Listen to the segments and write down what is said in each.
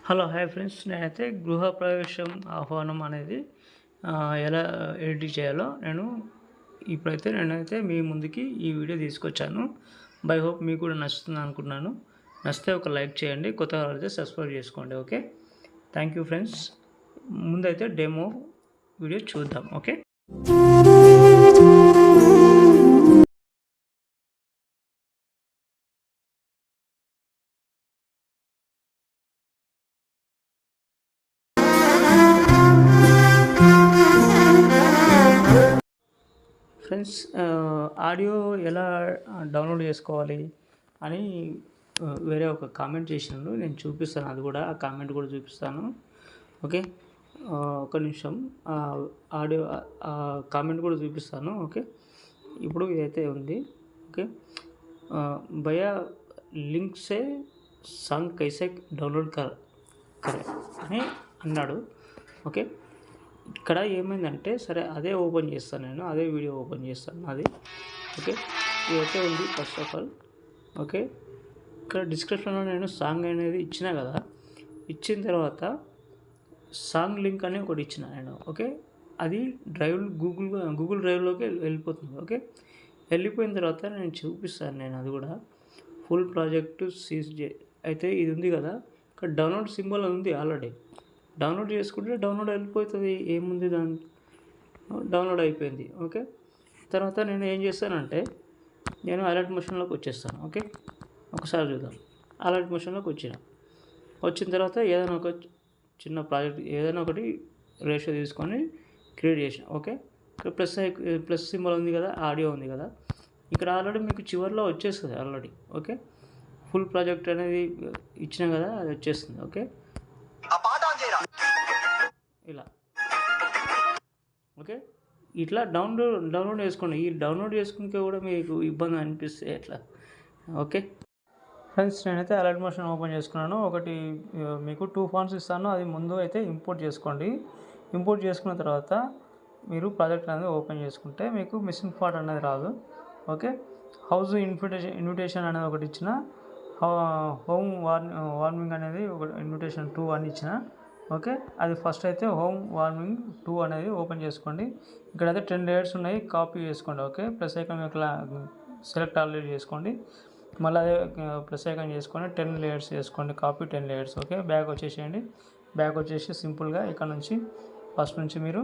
Hello hi friends, నేనైతే గృహప్రవేశం ఆహ్వానం అనేది ఎలా ఎడిట్ చేయాలో నేనైతే మీ ముందుకి ఈ వీడియో తీసుకొచ్చాను. బై హోప్ మీకు కూడా నచ్చుతుంది అనుకుంటున్నాను. నచ్చితే ఒక లైక్ చేయండి, కొత్తగా అయితే సబ్స్క్రైబ్ చేసుకోండి. Okay, thank you friends. ముందైతే డెమో వీడియో చూద్దాం. ఓకే, ఫ్రెండ్స్, ఆడియో ఎలా డౌన్లోడ్ చేసుకోవాలి అని వేరే ఒక కామెంట్ చేసినారు. నేను చూపిస్తాను, అది కూడా ఆ కామెంట్ కూడా చూపిస్తాను. ఓకే, ఒక నిమిషం ఆడియో కామెంట్ కూడా చూపిస్తాను. ఓకే, ఇప్పుడు ఇదైతే ఉంది. ఓకే, భయ్యా లింక్ సే సాంగ్ కైసే డౌన్లోడ్ కరే అని అన్నాడు. ఓకే, ఇక్కడ ఏమైందంటే, సరే అదే ఓపెన్ చేస్తాను, నేను అదే వీడియో ఓపెన్ చేస్తాను అది. ఓకే, ఇదైతే ఉంది ఫస్ట్ ఆఫ్ ఆల్. ఓకే, ఇక్కడ డిస్క్రిప్షన్లో నేను సాంగ్ అనేది ఇచ్చిన కదా, ఇచ్చిన తర్వాత సాంగ్ లింక్ అని ఒకటి ఇచ్చిన నేను. ఓకే, అది గూగుల్ డ్రైవ్లోకి వెళ్ళిపోతుంది. ఓకే, వెళ్ళిపోయిన తర్వాత నేను చూపిస్తాను, నేను అది కూడా ఫుల్ ప్రాజెక్టు అయితే ఇది ఉంది కదా, ఇక్కడ డౌన్లోడ్ సింబల్ ఉంది ఆల్రెడీ. డౌన్లోడ్ చేసుకుంటే డౌన్లోడ్ వెళ్ళిపోతుంది, ఏముంది దాని డౌన్లోడ్ అయిపోయింది. ఓకే, తర్వాత నేను ఏం చేస్తానంటే, నేను అలర్ట్ మోషన్లోకి వచ్చేస్తాను. ఓకే, ఒకసారి చూద్దాం. అలర్ట్ మోషన్లోకి వచ్చిన తర్వాత ఏదైనా ఒక చిన్న ప్రాజెక్ట్ ఏదైనా ఒకటి రేషియో తీసుకొని క్రియేట్ చేసిన. ఓకే, ఇక్కడ ప్లస్ సింబల్ ఉంది కదా, ఆడియో ఉంది కదా, ఇక్కడ ఆల్రెడీ మీకు చివరిలో వచ్చేస్తుంది ఆల్రెడీ. ఓకే, ఫుల్ ప్రాజెక్ట్ అనేది ఇచ్చిన కదా, అది వచ్చేస్తుంది. ఓకే, ఇలా. ఓకే, ఇట్లా డౌన్లోడ్ చేసుకోండి. ఈ డౌన్లోడ్ చేసుకుంటే కూడా మీకు ఇబ్బంది అనిపిస్తే ఎట్లా? ఓకే ఫ్రెండ్స్, నేనైతే అలర్ట్ మోషన్ ఓపెన్ చేసుకున్నాను. ఒకటి మీకు 2 ఫాంట్స్ ఇస్తాను, అది ముందు అయితే ఇంపోర్ట్ చేసుకోండి. ఇంపోర్ట్ చేసుకున్న తర్వాత మీరు ప్రాజెక్ట్ అనేది ఓపెన్ చేసుకుంటే మీకు మిస్సింగ్ ఫాంట్ అనేది రాదు. ఓకే, హౌస్ ఇన్విటేషన్ అనేది ఒకటి ఇచ్చిన, హోమ్ వార్మింగ్ అనేది ఒక ఇన్విటేషన్ 2 అని ఇచ్చిన. ఓకే, అది ఫస్ట్ అయితే హోమ్ వార్మింగ్ 2 అనేది ఓపెన్ చేసుకోండి. ఇక్కడైతే 10 లేయర్స్ ఉన్నాయి, కాపీ చేసుకోండి. Okay, plus icon select already చేసుకోండి. మళ్ళీ అదే ప్లస్ ఐకాన్ చేసుకొని 10 లేయర్స్ చేసుకోండి, కాపీ 10 లేయర్స్. ఓకే, బ్యాక్ వచ్చేసేయండి. బ్యాక్ వచ్చేసి సింపుల్గా ఇక్కడ నుంచి ఫస్ట్ నుంచి మీరు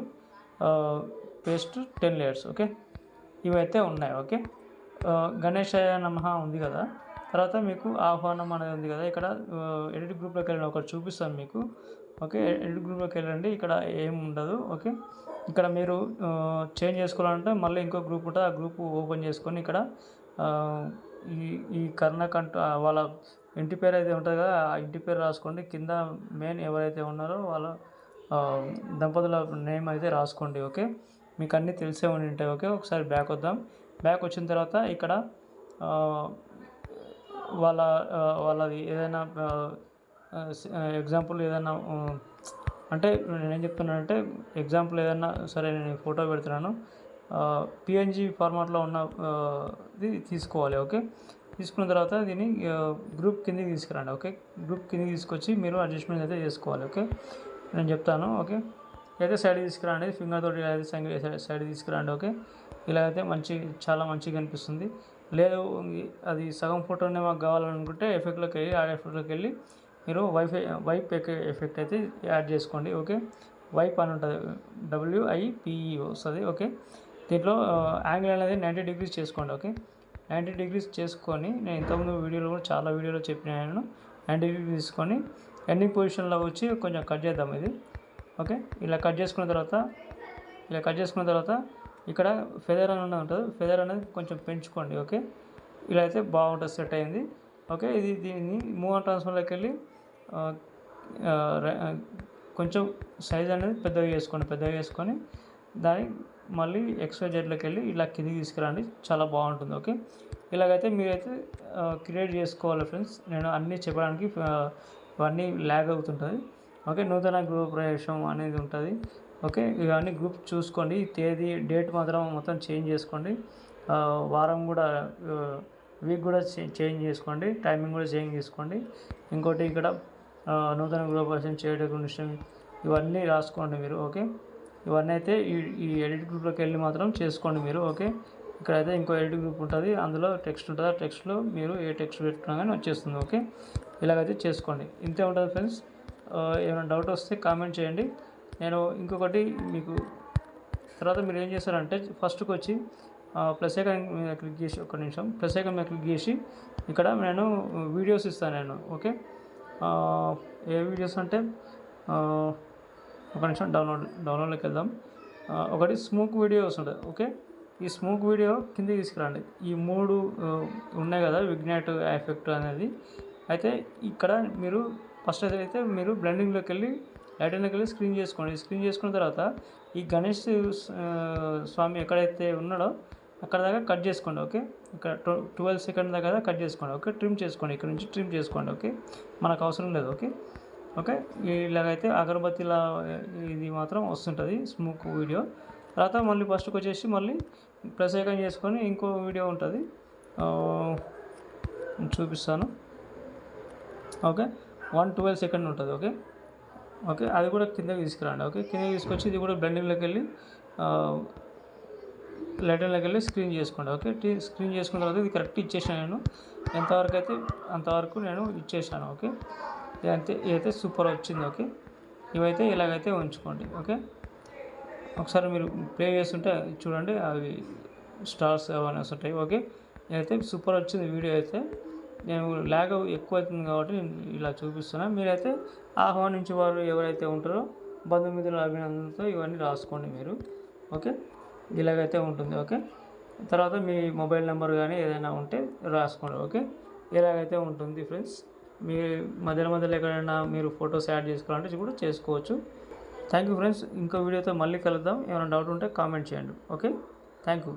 పేస్ట్ 10 లేయర్స్. ఓకే, ఇవైతే ఉన్నాయి. ఓకే, గణేశాయ నమః ఉంది కదా, తర్వాత మీకు ఆహ్వానం అనేది ఉంది కదా, ఇక్కడ ఎడిట్ గ్రూప్లోకి వెళ్ళండి, ఒకటి చూపిస్తాను మీకు. ఓకే, ఎడిట్ గ్రూప్లోకి వెళ్ళండి, ఇక్కడ ఏం ఉండదు. ఓకే, ఇక్కడ మీరు చేంజ్ చేసుకోవాలంటే మళ్ళీ ఇంకో గ్రూప్ ఉంటుంది, ఆ గ్రూప్ ఓపెన్ చేసుకొని ఇక్కడ ఈ కర్ణకంఠ వాళ్ళ ఇంటి పేరు అయితే ఉంటుంది కదా, ఆ ఇంటి పేరు రాసుకోండి. కింద మెయిన్ ఎవరైతే ఉన్నారో వాళ్ళ దంపతుల నేమ్ అయితే రాసుకోండి. ఓకే, మీకు అన్నీ తెలిసే ఉంటాయి. ఓకే, ఒకసారి బ్యాక్ వద్దాం. బ్యాక్ వచ్చిన తర్వాత ఇక్కడ వాళ్ళది ఏదైనా ఎగ్జాంపుల్ ఏదైనా అంటే నేనేం చెప్తున్నానంటే, ఎగ్జాంపుల్ ఏదైనా సరే నేను ఫోటో పెడుతున్నాను, పిఎన్జి ఫార్మాట్లో ఉన్న ఇది తీసుకోవాలి. ఓకే, తీసుకున్న తర్వాత దీన్ని గ్రూప్ కిందకి తీసుకురండి. ఓకే, గ్రూప్ కిందకి తీసుకొచ్చి మీరు అడ్జస్ట్మెంట్ అయితే చేసుకోవాలి. ఓకే, నేను చెప్తాను. ఓకే, అయితే సైడ్ తీసుకురండి, ఫింగర్ తోటి అయితే సైడ్ తీసుకురండి. ఓకే, ఇలా అయితే చాలా మంచిగా కనిపిస్తుంది. లేదు అది సగం ఫోటోనే మాకు కావాలనుకుంటే ఎఫెక్ట్లోకి వెళ్ళి ఎఫెక్ట్లోకి వెళ్ళి మీరు వైప్ ఎఫెక్ట్ అయితే యాడ్ చేసుకోండి. ఓకే, వైప్ అని ఉంటుంది, WIPE వస్తుంది. ఓకే, దీంట్లో యాంగిల్ అనేది 90 degrees చేసుకోండి. ఓకే, 90 degrees చేసుకొని, నేను ఇంతకుముందు వీడియోలో కూడా చాలా వీడియోలో చెప్పినాను, 90 degrees తీసుకొని ఎండింగ్ పొజిషన్లో వచ్చి కొంచెం కట్ చేద్దాం ఇది. ఓకే, ఇలా కట్ చేసుకున్న తర్వాత ఇక్కడ ఫెదర్ అని ఉంటుంది, ఫెదర్ అనేది కొంచెం పెంచుకోండి. ఓకే, ఇలా అయితే బాగుంటుంది, సెట్ అయింది. ఓకే, దీన్ని మూవ్ అండ్ ట్రాన్స్ఫర్లోకి వెళ్ళి కొంచెం సైజ్ అనేది పెద్దగా చేసుకొని దాన్ని మళ్ళీ XYZలోకి వెళ్ళి ఇలా కిందికి తీసుకురండి, చాలా బాగుంటుంది. ఓకే, ఇలాగైతే మీరైతే క్రియేట్ చేసుకోవాలి ఫ్రెండ్స్. నేను అన్నీ చెప్పడానికి ఇవన్నీ ల్యాగ్ అవుతుంటుంది. ఓకే, నూతన గృహప్రవేశం అనేది ఉంటుంది. ఓకే, ఇవన్నీ గ్రూప్ చూసుకోండి, తేదీ డేట్ మాత్రం మొత్తం చేంజ్ చేసుకోండి, వారం కూడా వీక్ కూడా చేంజ్ చేసుకోండి, టైమింగ్ కూడా చేంజ్ చేసుకోండి. ఇంకోటి ఇక్కడ నూతన గృహప్రవేశం చేయడం విషయం ఇవన్నీ రాసుకోండి మీరు. ఓకే, ఇవన్నీ అయితే ఈ ఎడిట్ గ్రూప్లోకి వెళ్ళి మాత్రం చేసుకోండి మీరు. ఓకే, ఇక్కడైతే ఇంకో ఎడిట్ గ్రూప్ ఉంటుంది, అందులో టెక్స్ట్ ఉంటుంది. ఆ టెక్స్ట్లో మీరు ఏ టెక్స్ట్ పెట్టుకున్నా కానీ వచ్చేస్తుంది. ఓకే, ఇలాగైతే చేసుకోండి. ఇంతే ఉంటుంది ఫ్రెండ్స్. ఏమైనా డౌట్ వస్తే కామెంట్ చేయండి. నేను ఇంకొకటి మీకు తర్వాత మీరు ఏం చేస్తారంటే ఫస్ట్కి వచ్చి ప్లస్ ఐకాన్ మీద క్లిక్ చేసి ఒక నిమిషం ప్లస్ ఐకాన్ మీద క్లిక్ చేసి ఇక్కడ నేను వీడియోస్ ఇస్తాను నేను. ఓకే, ఏ వీడియోస్ అంటే ఒక నిమిషం డౌన్లోడ్లోకి వెళ్దాం. ఒకటి స్మోక్ వీడియోస్ ఉంటుంది. ఓకే, ఈ స్మోక్ వీడియో కింద తీసుకురండి. ఈ 3 ఉన్నాయి కదా, విగ్నైట్ ఎఫెక్ట్ అనేది. అయితే ఇక్కడ మీరు ఫస్ట్ అయితే మీరు బ్లెండింగ్లోకి వెళ్ళి లైటింగ్లోకి వెళ్ళి స్క్రీన్ చేసుకోండి. స్క్రీన్ చేసుకున్న తర్వాత ఈ గణేష్ స్వామి ఎక్కడైతే ఉన్నాడో అక్కడ దాకా కట్ చేసుకోండి. ఓకే, ఇక్కడ 12 సెకండ్ దాకా కట్ చేసుకోండి. ఓకే, ట్రిమ్ చేసుకోండి, ఇక్కడ నుంచి ట్రిమ్ చేసుకోండి. ఓకే, మనకు అవసరం లేదు. ఓకే ఓకే ఇలాగైతే అగరబత్తిలా ఇది మాత్రం వస్తుంటుంది స్మోక్ వీడియో. తర్వాత మళ్ళీ ఫస్ట్కి వచ్చేసి మళ్ళీ ప్లస్ ఐకాన్ చేసుకొని ఇంకో వీడియో ఉంటుంది, చూపిస్తాను. ఓకే, 112 సెకండ్ ఉంటుంది. ఓకే ఓకే అది కూడా కిందకి తీసుకురండి. ఓకే, కిందకి తీసుకొచ్చి ఇది కూడా బ్లెండింగ్లోకి వెళ్ళి లైటింగ్లోకి వెళ్ళి స్క్రీన్ చేసుకోండి. ఓకే, స్క్రీన్ చేసుకున్న తర్వాత ఇది కరెక్ట్ ఇచ్చేసాను నేను. ఎంతవరకు అయితే అంతవరకు నేను ఇచ్చేసాను. ఓకే, ఇదైతే సూపర్ వచ్చింది. ఓకే, ఇవైతే ఇలాగైతే ఉంచుకోండి. ఓకే, ఒకసారి మీరు ప్లే చేస్తుంటే చూడండి, అవి స్టార్స్ అవన్నీ వస్తుంటాయి. ఓకే, ఇదైతే సూపర్ వచ్చింది వీడియో అయితే. నేను ల్యాగ్ ఎక్కువ అవుతుంది కాబట్టి నేను ఇలా చూపిస్తున్నాను. మీరైతే ఆహ్వానించే వారు ఎవరైతే ఉంటారో బంధుమిత్రుల అభినందనతో ఇవన్నీ రాసుకోండి మీరు. ఓకే, ఇలాగైతే ఉంటుంది. ఓకే, తర్వాత మీ మొబైల్ నెంబర్ కానీ ఏదైనా ఉంటే రాసుకోండి. ఓకే, ఇలాగైతే ఉంటుంది ఫ్రెండ్స్. మీ మధ్యలో ఎక్కడైనా మీరు ఫొటోస్ యాడ్ చేసుకోవాలంటే కూడా చేసుకోవచ్చు. Thank you friends. ఇంకో వీడియోతో మళ్ళీ కలుద్దాం. ఏమైనా డౌట్ ఉంటే కామెంట్ చేయండి. Okay, thank you.